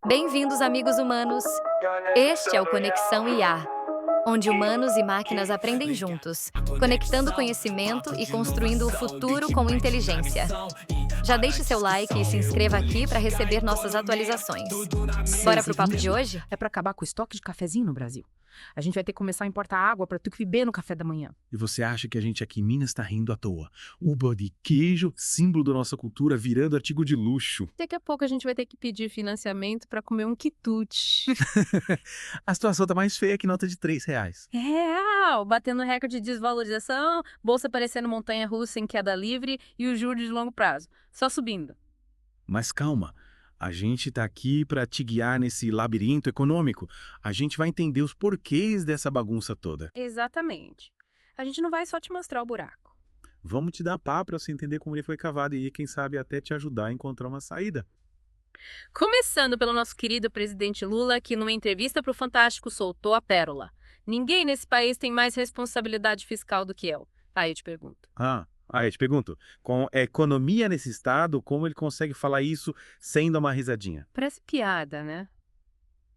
Bem-vindos, amigos humanos! Este é o Conexão IA, onde humanos e máquinas aprendem juntos, conectando conhecimento e construindo o futuro com inteligência. Já deixe seu like e se inscreva aqui para receber nossas atualizações. Bora pro papo de hoje? É para acabar com o estoque de cafezinho no Brasil. A gente vai ter que começar a importar água para tu que beber no café da manhã. E você acha que a gente aqui em Minas está rindo à toa? Uva de queijo, símbolo da nossa cultura, virando artigo de luxo. Daqui a pouco a gente vai ter que pedir financiamento para comer um quitute. A situação tá mais feia que nota de R$ 3. Real! Batendo recorde de desvalorização, bolsa parecendo montanha-russa em queda livre e os juros de longo prazo. Só subindo. Mas calma, a gente tá aqui para te guiar nesse labirinto econômico. A gente vai entender os porquês dessa bagunça toda. Exatamente. A gente não vai só te mostrar o buraco. Vamos te dar pá para você entender como ele foi cavado e, quem sabe, até te ajudar a encontrar uma saída. Começando pelo nosso querido presidente Lula, que numa entrevista para o Fantástico soltou a pérola. Ninguém nesse país tem mais responsabilidade fiscal do que eu. Aí eu te pergunto. Eu te pergunto, com a economia nesse estado, como ele consegue falar isso sem dar uma risadinha? Parece piada, né?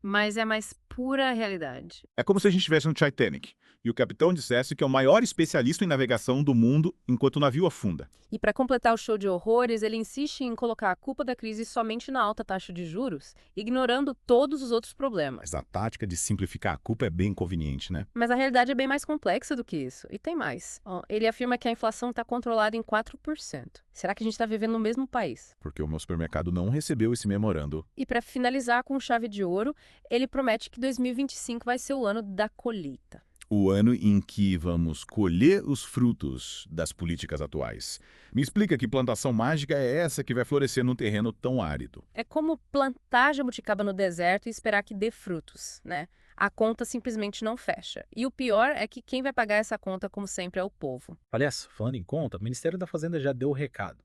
Mas é mais pura realidade. É como se a gente estivesse no Titanic e o capitão dissesse que é o maior especialista em navegação do mundo enquanto o navio afunda. E para completar o show de horrores, ele insiste em colocar a culpa da crise somente na alta taxa de juros, ignorando todos os outros problemas. Mas a tática de simplificar a culpa é bem conveniente, né? Mas a realidade é bem mais complexa do que isso. E tem mais. Ele afirma que a inflação está controlada em 4%. Será que a gente está vivendo no mesmo país? Porque o meu supermercado não recebeu esse memorando. E para finalizar com chave de ouro, ele promete que 2025 vai ser o ano da colheita. O ano em que vamos colher os frutos das políticas atuais. Me explica que plantação mágica é essa que vai florescer num terreno tão árido? É como plantar jabuticaba no deserto e esperar que dê frutos, né? A conta simplesmente não fecha. E o pior é que quem vai pagar essa conta, como sempre, é o povo. Aliás, falando em conta, o Ministério da Fazenda já deu o recado.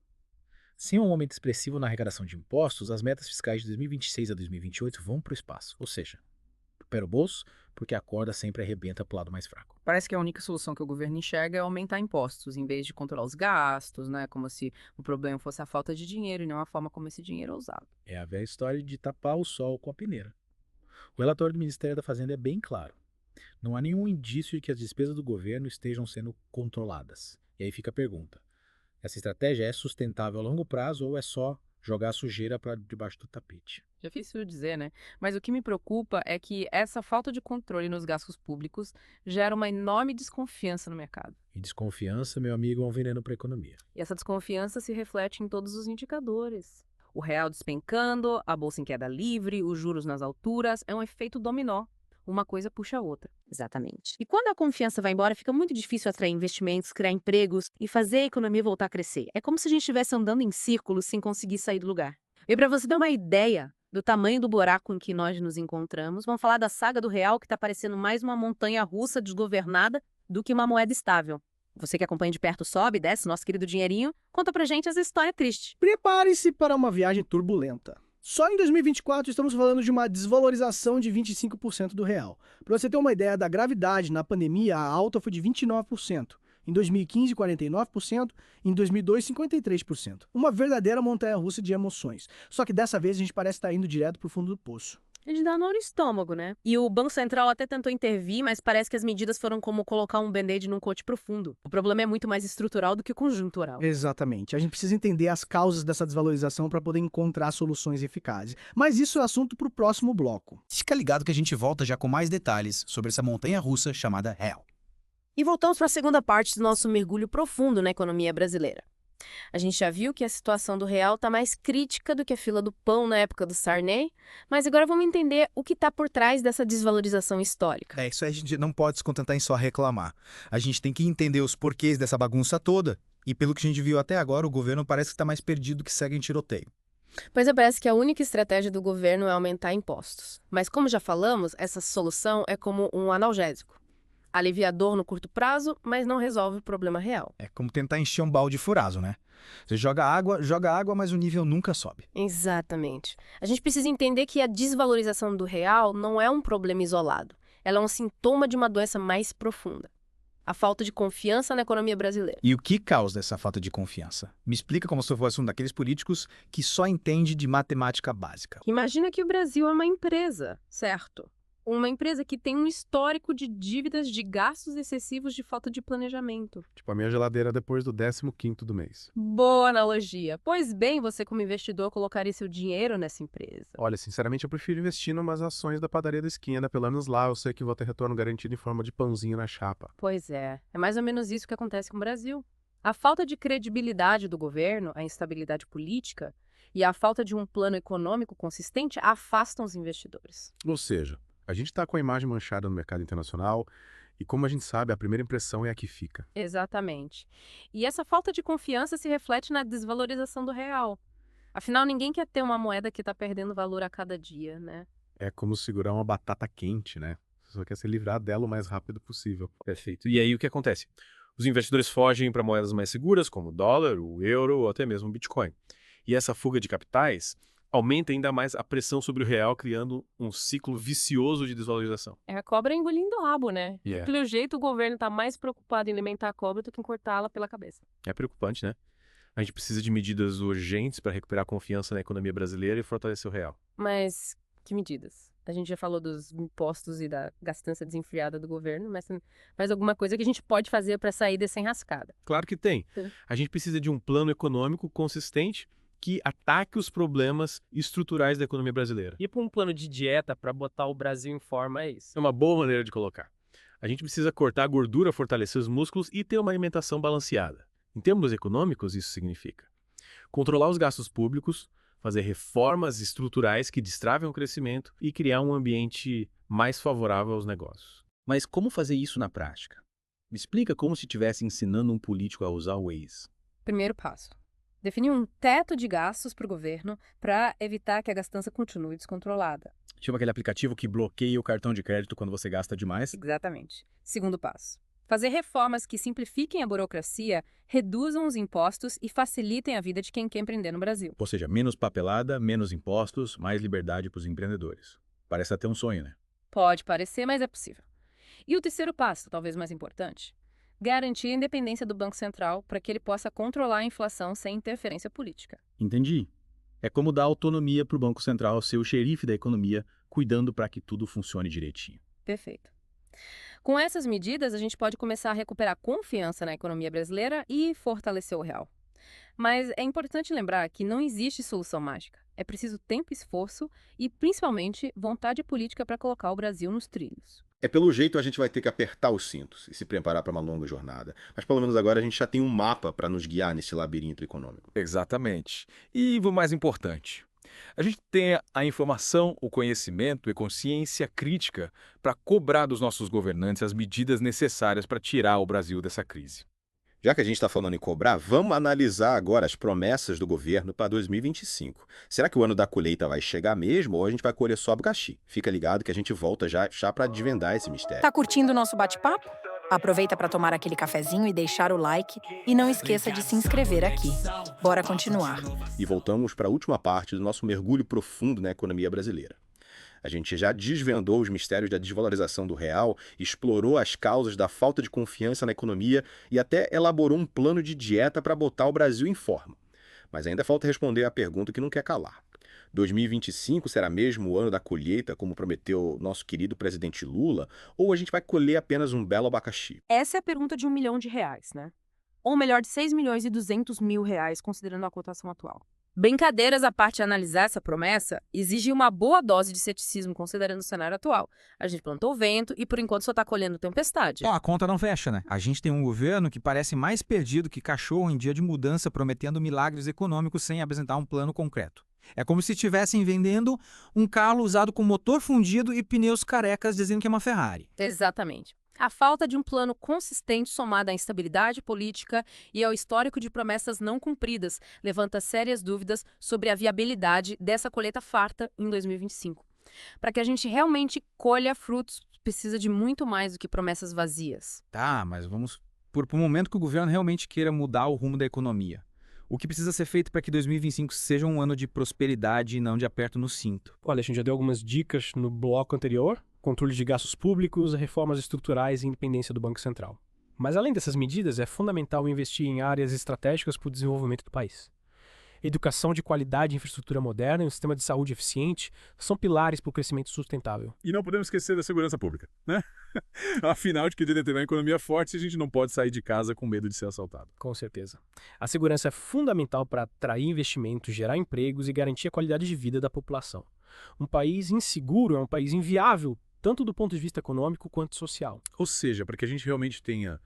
Sem um aumento expressivo na arrecadação de impostos, as metas fiscais de 2026 a 2028 vão para o espaço. Ou seja, recupera o bolso, porque a corda sempre arrebenta para o lado mais fraco. Parece que a única solução que o governo enxerga é aumentar impostos, em vez de controlar os gastos, né? Como se o problema fosse a falta de dinheiro e não a forma como esse dinheiro é usado. É a velha história de tapar o sol com a peneira. O relatório do Ministério da Fazenda é bem claro. Não há nenhum indício de que as despesas do governo estejam sendo controladas. E aí fica a pergunta: essa estratégia é sustentável a longo prazo ou é só jogar a sujeira para debaixo do tapete? Difícil dizer, né? Mas o que me preocupa é que essa falta de controle nos gastos públicos gera uma enorme desconfiança no mercado. E desconfiança, meu amigo, é um veneno para a economia. E essa desconfiança se reflete em todos os indicadores. O real despencando, a bolsa em queda livre, os juros nas alturas, é um efeito dominó. Uma coisa puxa a outra. Exatamente. E quando a confiança vai embora, fica muito difícil atrair investimentos, criar empregos e fazer a economia voltar a crescer. É como se a gente estivesse andando em círculos sem conseguir sair do lugar. E para você ter uma ideia do tamanho do buraco em que nós nos encontramos, vamos falar da saga do real, que está parecendo mais uma montanha-russa desgovernada do que uma moeda estável. Você que acompanha de perto sobe, desce, nosso querido dinheirinho, conta pra gente essa história triste. Prepare-se para uma viagem turbulenta. Só em 2024 estamos falando de uma desvalorização de 25% do real. Para você ter uma ideia da gravidade, na pandemia a alta foi de 29%. Em 2015, 49%. Em 2002, 53%. Uma verdadeira montanha-russa de emoções. Só que dessa vez a gente parece estar indo direto para o fundo do poço. Ele dá nó no estômago, né? E o Banco Central até tentou intervir, mas parece que as medidas foram como colocar um band-aid num cote profundo. O problema é muito mais estrutural do que conjuntural. Exatamente. A gente precisa entender as causas dessa desvalorização para poder encontrar soluções eficazes. Mas isso é assunto para o próximo bloco. Fica ligado que a gente volta já com mais detalhes sobre essa montanha-russa chamada real. E voltamos para a segunda parte do nosso mergulho profundo na economia brasileira. A gente já viu que a situação do real está mais crítica do que a fila do pão na época do Sarney, mas agora vamos entender o que está por trás dessa desvalorização histórica. Isso aí a gente não pode se contentar em só reclamar. A gente tem que entender os porquês dessa bagunça toda. E pelo que a gente viu até agora, o governo parece que está mais perdido que segue em tiroteio. Pois é, parece que a única estratégia do governo é aumentar impostos. Mas como já falamos, essa solução é como um analgésico. Aliviador no curto prazo, mas não resolve o problema real. É como tentar encher um balde furado, né? Você joga água, mas o nível nunca sobe. Exatamente. A gente precisa entender que a desvalorização do real não é um problema isolado. Ela é um sintoma de uma doença mais profunda. A falta de confiança na economia brasileira. E o que causa essa falta de confiança? Me explica como se eu fosse um daqueles políticos que só entende de matemática básica. Imagina que o Brasil é uma empresa, certo? Uma empresa que tem um histórico de dívidas, de gastos excessivos, de falta de planejamento. Tipo a minha geladeira depois do 15º do mês. Boa analogia. Pois bem, você como investidor colocaria seu dinheiro nessa empresa. Olha, sinceramente eu prefiro investir em umas ações da padaria da esquina. Pelo menos lá eu sei que vou ter retorno garantido em forma de pãozinho na chapa. Pois é mais ou menos isso que acontece com o Brasil. A falta de credibilidade do governo, a instabilidade política e a falta de um plano econômico consistente afastam os investidores. Ou seja, a gente está com a imagem manchada no mercado internacional e, como a gente sabe, a primeira impressão é a que fica. Exatamente. E essa falta de confiança se reflete na desvalorização do real. Afinal, ninguém quer ter uma moeda que está perdendo valor a cada dia, né? É como segurar uma batata quente, né? Você só quer se livrar dela o mais rápido possível. Perfeito. E aí o que acontece? Os investidores fogem para moedas mais seguras, como o dólar, o euro ou até mesmo o Bitcoin. E essa fuga de capitais aumenta ainda mais a pressão sobre o real, criando um ciclo vicioso de desvalorização. É a cobra engolindo o rabo, né? Yeah. Pelo jeito, o governo está mais preocupado em alimentar a cobra do que em cortá-la pela cabeça. É preocupante, né? A gente precisa de medidas urgentes para recuperar a confiança na economia brasileira e fortalecer o real. Mas que medidas? A gente já falou dos impostos e da gastança desenfreada do governo, mas mais alguma coisa que a gente pode fazer para sair dessa enrascada? Claro que tem. Sim. A gente precisa de um plano econômico consistente que ataque os problemas estruturais da economia brasileira. E para um plano de dieta para botar o Brasil em forma, é isso? É uma boa maneira de colocar. A gente precisa cortar a gordura, fortalecer os músculos e ter uma alimentação balanceada. Em termos econômicos, isso significa controlar os gastos públicos, fazer reformas estruturais que destravem o crescimento e criar um ambiente mais favorável aos negócios. Mas como fazer isso na prática? Me explica como se estivesse ensinando um político a usar o Waze. Primeiro passo. Definir um teto de gastos para o governo para evitar que a gastança continue descontrolada. Tipo aquele aplicativo que bloqueia o cartão de crédito quando você gasta demais? Exatamente. Segundo passo. Fazer reformas que simplifiquem a burocracia, reduzam os impostos e facilitem a vida de quem quer empreender no Brasil. Ou seja, menos papelada, menos impostos, mais liberdade para os empreendedores. Parece até um sonho, né? Pode parecer, mas é possível. E o terceiro passo, talvez mais importante, garantir a independência do Banco Central para que ele possa controlar a inflação sem interferência política. Entendi. É como dar autonomia para o Banco Central ser o xerife da economia, cuidando para que tudo funcione direitinho. Perfeito. Com essas medidas, a gente pode começar a recuperar confiança na economia brasileira e fortalecer o real. Mas é importante lembrar que não existe solução mágica. É preciso tempo e esforço e, principalmente, vontade política para colocar o Brasil nos trilhos. Pelo jeito a gente vai ter que apertar os cintos e se preparar para uma longa jornada. Mas pelo menos agora a gente já tem um mapa para nos guiar nesse labirinto econômico. Exatamente. E o mais importante, a gente tem a informação, o conhecimento e consciência crítica para cobrar dos nossos governantes as medidas necessárias para tirar o Brasil dessa crise. Já que a gente está falando em cobrar, vamos analisar agora as promessas do governo para 2025. Será que o ano da colheita vai chegar mesmo ou a gente vai colher só abacaxi? Fica ligado que a gente volta já para desvendar esse mistério. Tá curtindo o nosso bate-papo? Aproveita para tomar aquele cafezinho e deixar o like. E não esqueça de se inscrever aqui. Bora continuar. E voltamos para a última parte do nosso mergulho profundo na economia brasileira. A gente já desvendou os mistérios da desvalorização do real, explorou as causas da falta de confiança na economia e até elaborou um plano de dieta para botar o Brasil em forma. Mas ainda falta responder a pergunta que não quer calar. 2025 será mesmo o ano da colheita, como prometeu nosso querido presidente Lula, ou a gente vai colher apenas um belo abacaxi? Essa é a pergunta de R$1 milhão, né? Ou melhor, de R$6.200.000, considerando a cotação atual. Brincadeiras à parte, analisar essa promessa exige uma boa dose de ceticismo considerando o cenário atual. A gente plantou vento e por enquanto só está colhendo tempestade. A conta não fecha, né? A gente tem um governo que parece mais perdido que cachorro em dia de mudança, prometendo milagres econômicos sem apresentar um plano concreto. É como se estivessem vendendo um carro usado com motor fundido e pneus carecas dizendo que é uma Ferrari. Exatamente. A falta de um plano consistente somada à instabilidade política e ao histórico de promessas não cumpridas levanta sérias dúvidas sobre a viabilidade dessa colheita farta em 2025. Para que a gente realmente colha frutos, precisa de muito mais do que promessas vazias. Tá, mas vamos por um momento que o governo realmente queira mudar o rumo da economia. O que precisa ser feito para que 2025 seja um ano de prosperidade e não de aperto no cinto? Olha, a gente já deu algumas dicas no bloco anterior. Controle de gastos públicos, reformas estruturais e independência do Banco Central. Mas além dessas medidas, é fundamental investir em áreas estratégicas para o desenvolvimento do país. Educação de qualidade, infraestrutura moderna e um sistema de saúde eficiente são pilares para o crescimento sustentável. E não podemos esquecer da segurança pública, né? Afinal, de que ter uma economia forte se a gente não pode sair de casa com medo de ser assaltado. Com certeza. A segurança é fundamental para atrair investimentos, gerar empregos e garantir a qualidade de vida da população. Um país inseguro é um país inviável, tanto do ponto de vista econômico quanto social. Ou seja, para que a gente realmente tenha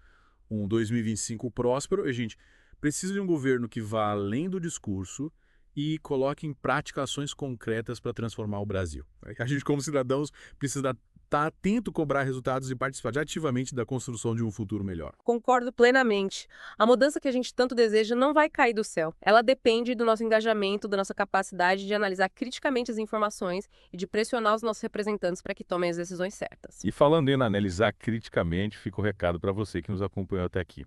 um 2025 próspero, a gente precisa de um governo que vá além do discurso e coloque em prática ações concretas para transformar o Brasil. A gente, como cidadãos, precisa estar atento, cobrar resultados e participar ativamente da construção de um futuro melhor. Concordo plenamente. A mudança que a gente tanto deseja não vai cair do céu. Ela depende do nosso engajamento, da nossa capacidade de analisar criticamente as informações e de pressionar os nossos representantes para que tomem as decisões certas. E falando em analisar criticamente, fica o recado para você que nos acompanhou até aqui.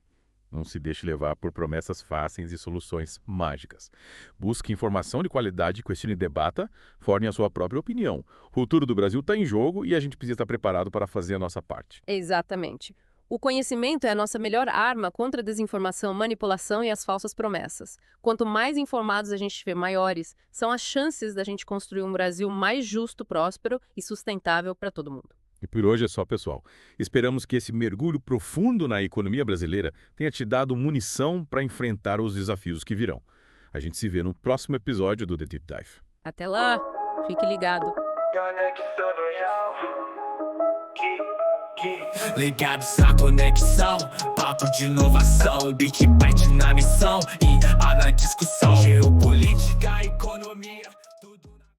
Não se deixe levar por promessas fáceis e soluções mágicas. Busque informação de qualidade, questione e debata, forme a sua própria opinião. O futuro do Brasil está em jogo e a gente precisa estar preparado para fazer a nossa parte. Exatamente. O conhecimento é a nossa melhor arma contra a desinformação, manipulação e as falsas promessas. Quanto mais informados a gente tiver, maiores são as chances da gente construir um Brasil mais justo, próspero e sustentável para todo mundo. E por hoje é só, pessoal. Esperamos que esse mergulho profundo na economia brasileira tenha te dado munição para enfrentar os desafios que virão. A gente se vê no próximo episódio do The Deep Dive. Até lá, fique ligado. Ligados à conexão, papo de inovação, Bit Byte na missão e a na discussão, geopolítica, economia.